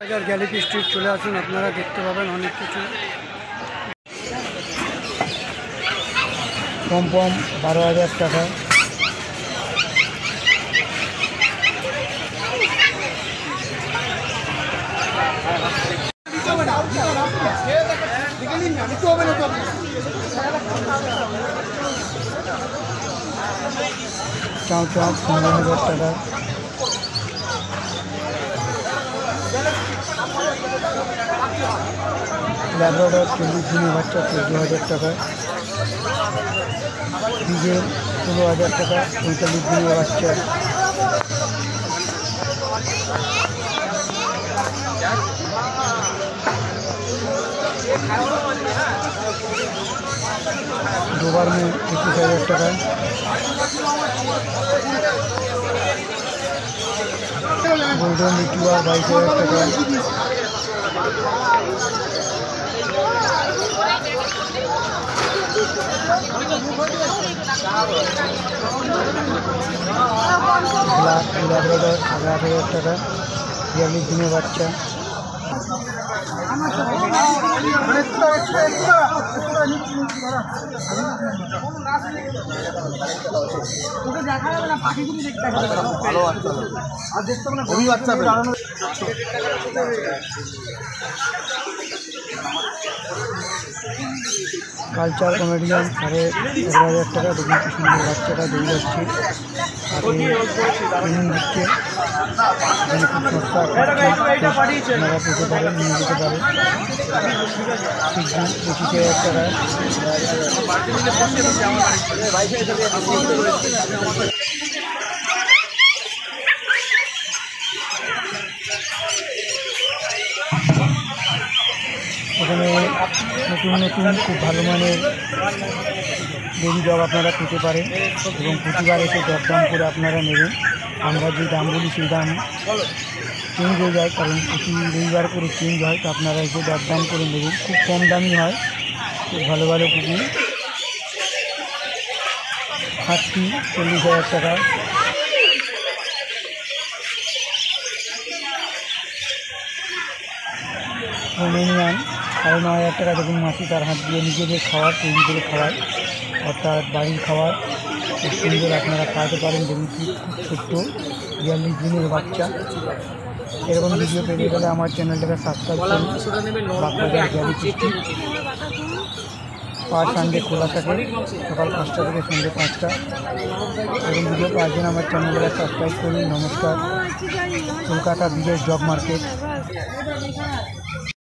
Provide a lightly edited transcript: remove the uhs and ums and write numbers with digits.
বাজার gallery street চলে আসুন, আপনারা দেখতে পাবেন অনেক কিছু। পম 12,000 টাকা। চাও 15,000 টাকা। ল্যাব্রাডর 40 দিনের বাচ্চা 14,000 টাকা। ডিজেল 16,000 টাকা 45 দিনের বাচ্চা। ডোবারম্যান 21,000 টাকা। গোল্ডেন রিট্রিভার 22,000 টাকা। ব্ল্যাক ল্যাব্রাডর 18,000 টাকা 42 দিনের বাচ্চা। কালচার কমেডিয়ান 11,500 টাকা। দেখুন কি সুন্দর বাচ্চাটা দৌড় যাচ্ছে, ট্রেনিং দিচ্ছে। খুব সস্তা, আপনারা পেতে পারেন, নিয়ে যেতে পারেন। 25,000 টাকা। এখানে নতুন খুব ভালো মানের বেবি ডগ আপনারা পেতে পারেন এবং প্রতিবার এসে দরদাম করে আপনারা নেবেন। আমরা যে দাম বলি সেই দাম চেঞ্জ হয়ে যায়, কারণ প্রতি রবিবার করে চেঞ্জ হয়, তো আপনারা এসে দরদাম করে নেবেন। খুব কম দামি হয়, খুব ভালো ভালো কুকুর। হাতটি 40,000 টাকা। রোমেনিয়ান 9,500 টাকা। দেখুন মাসি তার হাত দিয়ে নিজেদের খাবার তৈরি করে খাওয়ায়, অর্থাৎ বাড়ির খাবার খুব সুন্দর আপনারা খাওয়াতে পারেন। দেখুন কি খুব ছোট্ট 42 দিনের বাচ্চা। এরকম ভিডিও পেতে গেলে আমার চ্যানেলটাকে সাবস্ক্রাইব করুন। বাগবাজার গ্যালারি স্ট্রিট পার সানডে খোলা থাকে, সকাল 5টা থেকে সন্ধ্যে 5টা। এরকম ভিডিও পাওয়ার জন্য আমার চ্যানেলটাকে সাবস্ক্রাইব করুন। নমস্কার। কলকাতা বিদেশ জব মার্কেট।